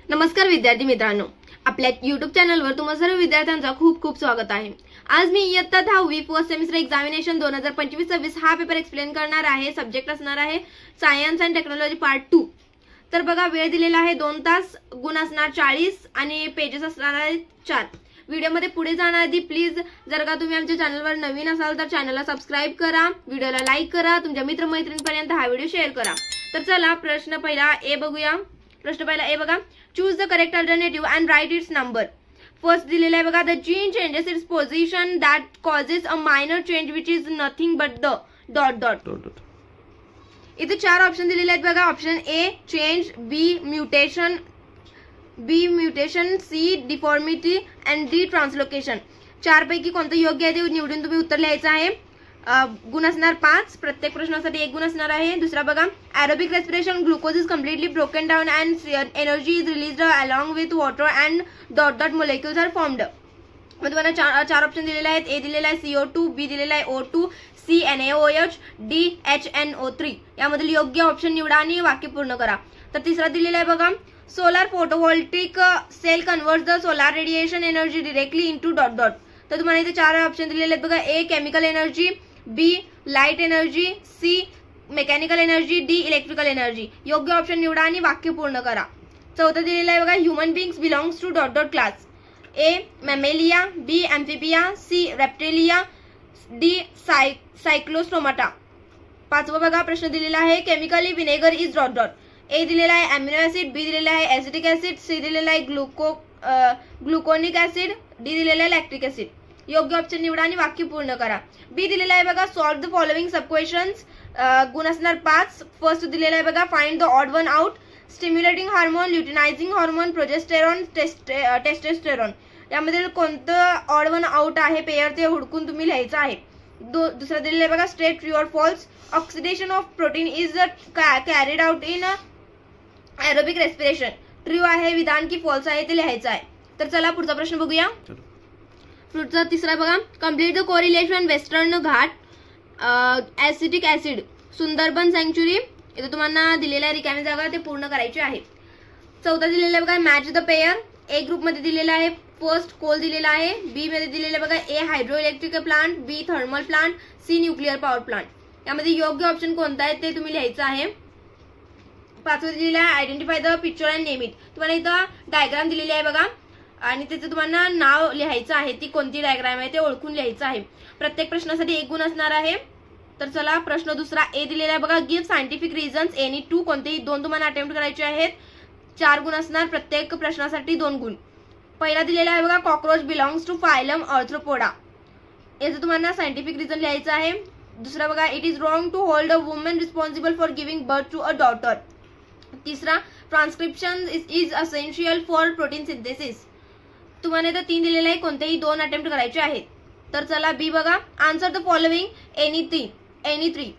नमस्कार विद्यार्थी मित्रांनो, आपल्या YouTube चॅनलवर तुम्हा सर्व विद्यार्थ्यांचा खूप खूप स्वागत आहे। आज मी इयत्ता 10वी फर्स्ट सेमिस्टर एक्झामिनेशन 2025-26 हा पेपर एक्सप्लेन करणार आहे। सब्जेक्ट असणार आहे सायन्स अँड टेक्नॉलॉजी पार्ट 2। तर बघा, वेळ दिलेला आहे 2 तास, गुण असणार 40 आणि पेजेस असणार आहेत 4। व्हिडिओमध्ये पुढे जाण्याआधी प्लीज जर का तुम्ही आमच्या चॅनलवर नवीन असाल तर चॅनलला सबस्क्राइब करा, व्हिडिओला लाईक करा, तुमच्या मित्रमैत्रिणींपर्यंत हा व्हिडिओ शेअर करा। तर चला प्रश्न पहिला ए बघूया। प्रश्न पहिला ए बघा, choose the correct alternative and write its number. First दिलेला आहे बघा, the gene changes its position that causes a minor change which is nothing but the dot dot. इथे 4 ऑप्शन दिलेले आहेत बघा। Option A change, B mutation, C deformity and D translocation. 4 पैकी कोणतं योग्य आहे ते निवडून तुम्ही उत्तर लिहायचं आहे। गुण असणार 5, प्रत्येक प्रश्नासाठी 1 गुण असणार आहे। दुसरा बघा, aerobic respiration glucose is completely broken down and energy is released along with water and dot dot molecules are formed. मग तुम्हाला 4 ऑप्शन दिलेले आहेत। ए दिलेला आहे CO2, बी दिलेला आहे O2, C NaOH, D HNO3। यामधील योग्य ऑप्शन निवडा आणि वाक्य पूर्ण करा। तर तिसरा दिलेला आहे बघा, solar photovoltaic cell converts the solar radiation energy directly into dot dot. तर तुम्हाला इथे 4 ऑप्शन दिलेले आहेत बघा। A chemical energy, B light energy, C mechanical energy, D electrical energy. योग्य ऑप्शन निवडा आणि वाक्य पूर्ण करा। चौथा दिलेला आहे बघा, human beings belongs to dot dot class. A mammalia, B amphibia, C reptilia, D cyclostomata. पाचवा बघा, प्रश्न दिलेला आहे chemically vinegar is dot dot. A दिलेला आहे अॅमिनो ऍसिड, बी दिलेला आहे ऍसिटिक ऍसिड, सी दिलेला आहे ग्लुकोनिक ऍसिड, डी दिलेला आहे लॅक्टिक ऍसिड। योग्य ऑप्शन निवडा आणि वाक्य पूर्ण करा। बी दिलेला आहे बघा, solve the following sub questions. गुण असणार 5। फर्स्ट दिलेला आहे बघा, find the odd one out, stimulating hormone, luteinizing hormone, progesterone, testosterone. यामध्ये कोणतं ऑड वन आउट आहे पेयर ते हुडकून तुम्ही लिहायचं आहे। दुसरा दिलेला आहे बघा, state true or false, oxidation of protein is carried out in aerobic respiration. True आहे विधान की फॉल्स आहे ते लिहायचं आहे। तर चला पुढचा प्रश्न बघूया। पुढचा तिसरा बघा, complete the correlation western Ghat, acetic acid, Sundarban sanctuary. इथे तुम्हाला दिलेल्या रिकामी जागा ते पूर्ण करायची आहे। चौथा दिलेला आहे बघा, match the pair. A group मध्ये दिलेला आहे फर्स्ट कोल दिलेला आहे, बी मध्ये दिलेला आहे बघा A hydroelectric plant, B thermal plant, C nuclear power plant. यामध्ये योग्य ऑप्शन कोणता आहे ते तुम्ही लिहायचं आहे। पाचवा दिलेला आहे identify the picture and name it. तुम्हाला इथं डायग्राम दिलेली आहे बघा आणि त्याचं तुम्हाला नाव लिहायचं आहे, ती कोणती डायग्राम आहे ते ओळखून लिहायचं आहे। प्रत्येक प्रश्नासाठी 1 गुण असणार आहे। तर चला प्रश्न दुसरा ए दिलेला आहे बघा, गिव्ह सायंटिफिक रिझन्स एनी 2, कोणतेही 2 तुम्हाला अटेम्प्ट करायचे आहेत। 4 गुण असणार, प्रत्येक प्रश्नासाठी 2 गुण। पहिला दिलेला आहे बघा, cockroach belongs to phylum arthropoda. याचं तुम्हाला सायंटिफिक रिझन लिहायचं आहे। दुसरा बघा, it is wrong to hold a woman responsible for giving birth to a daughter. तिसरा, transcription is essential for protein synthesis. तुम्हाला इथं 3 दिलेले आहे, कोणतेही 2 अटेम्प्ट करायचे आहेत। तर चला बी बघा, आन्सर द फॉलोइंग एनी 3।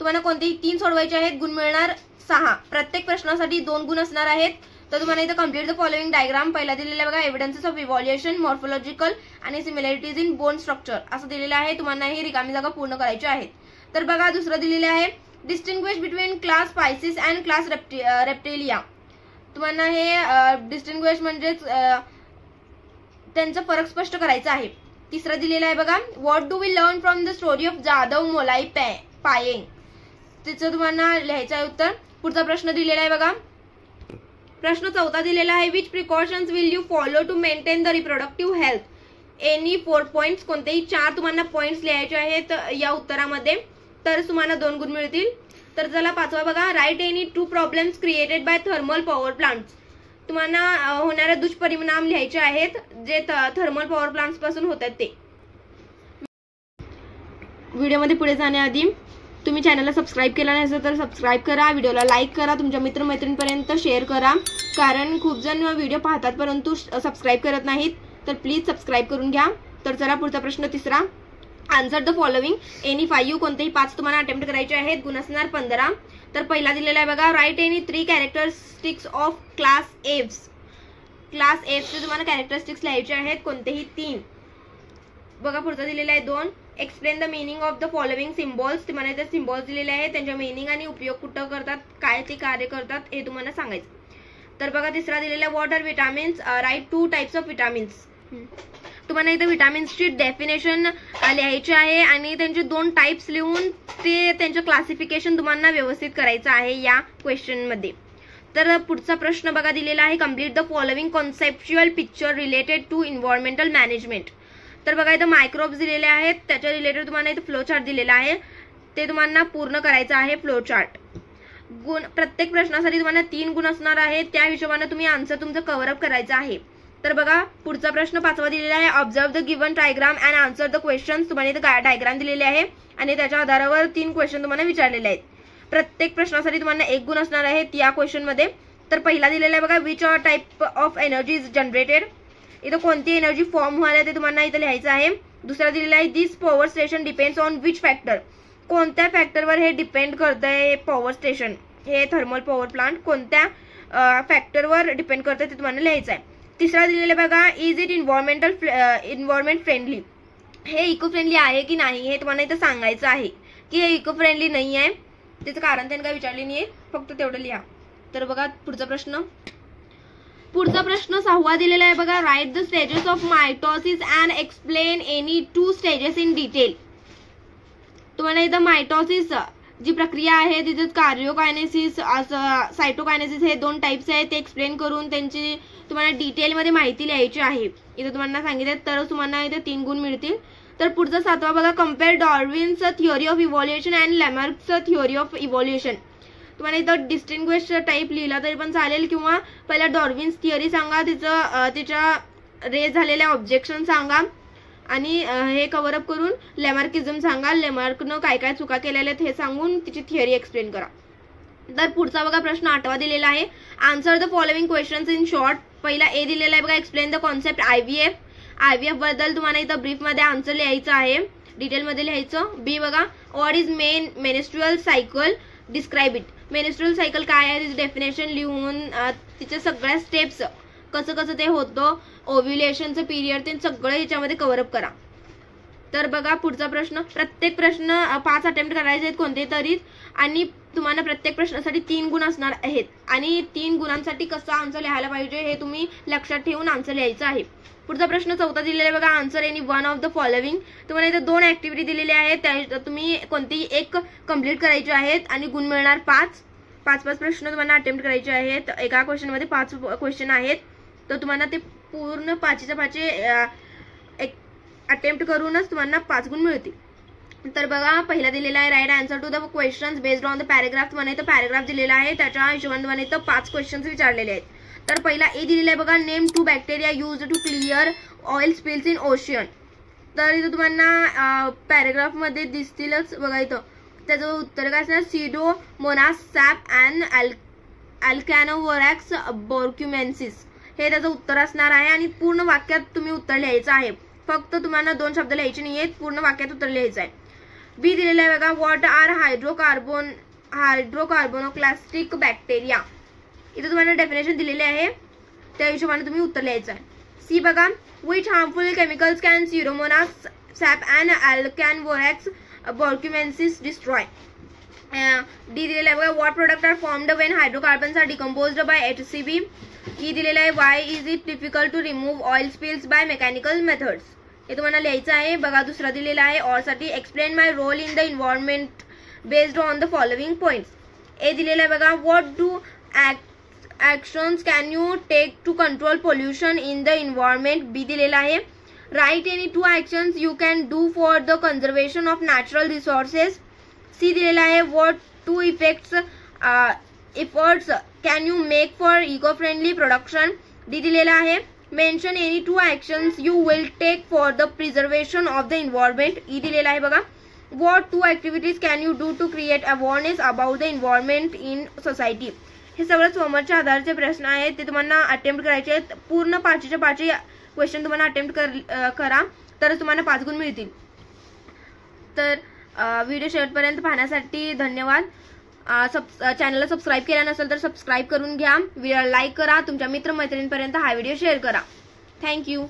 तुम्हाला कोणतेही 3 सोडवायचे आहेत, गुण मिळणार 6। प्रत्येक प्रश्नासाठी 2 गुण असणार आहेत। तर तुम्हाला इथं कम्प्लीट द फॉलोइंग डायग्राम पहिला दिलेला आहे बघा, एव्हिडन्सेस ऑफ इव्हॉल्युशन, मॉर्फोलॉजिकल आणि सिमिलॅरिटीज इन बोन स्ट्रक्चर असं दिलेलं आहे। तुम्हाला ही रिकामी जागा पूर्ण करायची आहे। तर बघा दुसरं दिलेलं आहे, distinguish between class pisces and class reptilia. तुम्हाला हे डिस्टिंग्विश म्हणजेच त्यांचा फरक स्पष्ट करायचा आहे। तिसरा दिलेला आहे बघा, what do we learn from the story of Jadav Molai Payeng. तिचं तुम्हाला लिहायचं आहे उत्तर। पुढचा प्रश्न दिलेला आहे बघा, प्रश्न चौथा दिलेला आहे, which precautions will you follow to maintain the reproductive health. Any 4 points, कोणतेही 4 तुम्हाला पॉइंट्स लिहायचे आहेत या उत्तरामध्ये, तर तुम्हाला 2 गुण मिळतील। तर चला पाचवा बघा, write any 2 problems created by thermal power plants. तुम्हाला होणारे दुष्परिणाम लिहायचे आहेत जे थर्मल पॉवर प्लांट्स पासून होतात ते। व्हिडिओमध्ये पुढे जाण्याआधी तुम्ही चॅनलला सबस्क्राइब केला नसेल तर सबस्क्राइब करा, व्हिडिओला लाईक करा, तुमच्या मित्रमैत्रिणींपर्यंत शेअर करा, कारण खूप जण व्हिडिओ पाहतात परंतु सबस्क्राइब करत नाहीत। तर प्लीज सबस्क्राइब करून घ्या। तर चला पुढचा प्रश्न तिसरा, आन्सर द फॉलोइंग एनी 5, कोणतेही 5 तुम्हाला अटेम्प्ट करायचे आहेत, गुण असणार 15। तर पहिला दिलेला आहे बघा, write any 3 characteristics of class aves. Class एव्सचे तुम्हाला कॅरेक्टरिस्टिक्स लिहायचे आहेत, कोणतेही 3। बघा पुढचा दिलेला आहे 2, explain the meaning of the following symbols. तुम्हाला इथे सिम्बॉल्स दिलेले आहेत, त्यांच्या मीनिंग आणि उपयोग कुठं करतात, काय ते कार्य करतात हे तुम्हाला सांगायचं। तर बघा तिसरा दिलेला what are vitamins, write 2 types of vitamins. तुम्हाला इथं विटामिन्सची डेफिनेशन लिहायची आहे आणि त्यांचे 2 टाइप्स लिहून ते त्यांचं क्लासिफिकेशन तुम्हाला व्यवस्थित करायचं आहे या क्वेश्चन मध्ये. तर पुढचा प्रश्न बघा दिलेला आहे, complete the following conceptual picture related to environmental management. तर बघा इथं मायक्रोब्स दिलेले आहेत, त्याच्या रिलेटेड तुम्हाला इथं फ्लो चार्ट दिलेला आहे, ते तुम्हाला पूर्ण करायचं आहे फ्लो चार्ट. गुण प्रत्येक प्रश्नासाठी तुम्हाला 3 गुण असणार आहे, त्या हिशोबाने तुम्ही आन्सर तुमचं कव्हर अप करायचं आहे. तर बघा पुढचा प्रश्न 5वा दिलेला आहे, observe the given diagram and answer the questions. तुम्हाला इथं डायग्राम दिलेले आहे आणि त्याच्या आधारावर 3 क्वेश्चन तुम्हाला विचारलेले आहेत. प्रत्येक प्रश्नासाठी तुम्हाला 1 गुण असणार आहे या क्वेश्चन मध्ये. तर पहिला दिलेला आहे बघा, which type of energy is generated. इथं कोणती एनर्जी फॉर्म व्हायला ते तुम्हाला इथं लिहायचं आहे. दुसरा दिलेला आहे, this power station depends on which factor. कोणत्या फॅक्टरवर हे डिपेंड करतंय पॉवर स्टेशन, हे थर्मल पॉवर प्लांट कोणत्या फॅक्टरवर डिपेंड करतंय ते तुम्हाला लिहायचं आहे. तिसरा दिलेला बघा, इज इट इन्व्हायरमेंट फ्रेंडली. हे इको फ्रेंडली आहे की नाही हे तुम्हाला इथं सांगायचं आहे की हे इको फ्रेंडली नाही आहे, त्याचं कारण त्यांनी काय विचारले नाहीये, फक्त तेवढं लिहा. तर बघा पुढचा प्रश्न 6वा दिलेला आहे बघा, write the stages of mitosis and explain any 2 stages in detail. तुम्हाला इथं मायटोसिस जी प्रक्रिया आहे तिथे कार्डिओकायनेसिस सायटोकायनेसिस हे 2 टाइप्स आहेत, ते एक्सप्लेन करून त्यांची तुम्हाला डिटेलमध्ये माहिती लिहायची आहे. इथं तुम्हाला सांगितलं तर तुम्हाला इथे 3 गुण मिळतील. तर पुढचा 7वा बघा, compare Darwin's theory of evolution and Lamarck's theory of evolution. तुम्हाला इथं डिस्टिंग्विश टाइप लिहिला तरी पण चालेल किंवा पहिला डार्विन्स थिअरी सांगा, तिच्या रेज झालेल्या ऑब्जेक्शन सांगा आणि हे कव्हर अप करून लॅमार्किझम सांगा, लॅमार्कनं काय काय चुका केलेल्या आहेत हे सांगून तिची थिअरी एक्सप्लेन करा. तर पुढचा बघा प्रश्न 8वा दिलेला आहे, answer the following questions in short. पहिला ए दिलेला आहे बघा, explain the concept IVF. IVF बद्दल तुम्हाला इथं ब्रीफ मध्ये आन्सर लिहायचं आहे, डिटेल मध्ये लिहायचं. बी बघा, what is menstrual cycle, describe it. Menstrual cycle काय आहे त्याची डेफिनेशन लिहून तिच्या सगळ्या स्टेप्स कसं कसं ते होतं, ओव्ह्युलेशनचं पिरियड ते सगळं याच्यामध्ये कव्हर अप करा. तर बघा पुढचा प्रश्न, प्रत्येक प्रश्न 5 अटेम्प्ट करायचे आहेत कोणते तरी आणि तुम्हाला प्रत्येक प्रश्नासाठी 3 गुण असणार आहेत आणि 3 गुणांसाठी कसं आन्सर लिहायला पाहिजे हे तुम्ही लक्षात ठेवून आन्सर लिहायचं आहे. पुढचा प्रश्न 4था दिलेला आहे बघा, answer any 1 of the following. तुम्हाला इथे 2 ऍक्टिव्हिटी दिलेल्या आहेत, त्या तुम्ही कोणतीही एक कम्प्लीट करायची आहेत आणि गुण मिळणार 5. 5 प्रश्न तुम्हाला अटेम्प्ट करायचे आहेत. एका क्वेश्चन मध्ये 5 क्वेश्चन आहेत, तर तुम्हाला ते पूर्ण 5च्या 5 अटेम्प्ट करूनच तुम्हाला 5 गुण मिळतील. तर बघा पहिला दिलेला आहे, write answer to the questions based on the paragraph. तुम्हाला इथं पॅरेग्राफ दिलेला आहे, त्याच्या हिशोबाने तुम्हाला इथं 5 क्वेश्चन्स विचारलेले आहेत. तर पहिला ए दिलेला आहे बघा, name 2 bacteria used to clear oil spills in ocean. तर इथं तुम्हाला पॅरेग्राफ मध्ये दिसतीलच बघा, इथं त्याचं उत्तर काय असणार, सीडोमोनास सॅप अँड अल्कॅनोवोरॅक्स बोर्क्युमेन्सिस हे त्याचं उत्तर असणार आहे. आणि पूर्ण वाक्यात तुम्ही उत्तर लिहायचं आहे, फक्त तुम्हाला 2 शब्द लिहायचे नाहीयेत, पूर्ण वाक्यात उत्तर लिहायचं आहे. बी दिलेलं आहे बघा, व्हॉट आर हायड्रोकार्बोनोक्लास्टिक बॅक्टेरिया. इथं तुम्हाला डेफिनेशन दिलेले आहे, त्या हिशोबाने तुम्ही उत्तर लिहायचं आहे. सी बघा, which harmful chemicals can pseudomonas sap and alcanivorax borkumensis destroy. D दिलेला आहे बघा, what product are formed when hydrocarbons are decomposed by HCB. E दिलेला आहे, why is it difficult to remove oil spills by mechanical methods. हे तुम्हाला लिहायचं आहे. बघा दुसरा दिलेला आहे, ऑर साठी explain my role in the environment based on the following points. A दिलेला आहे बघा, what do actions can you take to control pollution in the environment. बी दिलेला आहे, write any 2 actions you can do for the conservation of natural resources. C दिलेला आहे, what 2 efforts can you make for eco-friendly production. D दिलेला आहे, mention any 2 actions you will take for the preservation of the environment. E दिलेला आहे बघा, what 2 activities can you do to create awareness about the environment in society. हे सगळं सोमवारच्या आधारचे प्रश्न आहेत, ते तुम्हाला अटेम्प्ट करायचे आहेत. पूर्ण 5च्या 5 क्वेश्चन तुम्हाला अटेम्प्ट करा, तरच तुम्हाला 5 गुण मिळतील. तर व्हिडिओ शेवटपर्यंत पाहण्यासाठी धन्यवाद. चॅनलला सबस्क्राईब केला नसेल तर सबस्क्राईब करून घ्या, व्हिडिओ लाईक करा, तुमच्या मित्रमैत्रिणींपर्यंत हा व्हिडिओ शेअर करा. थँक्यू.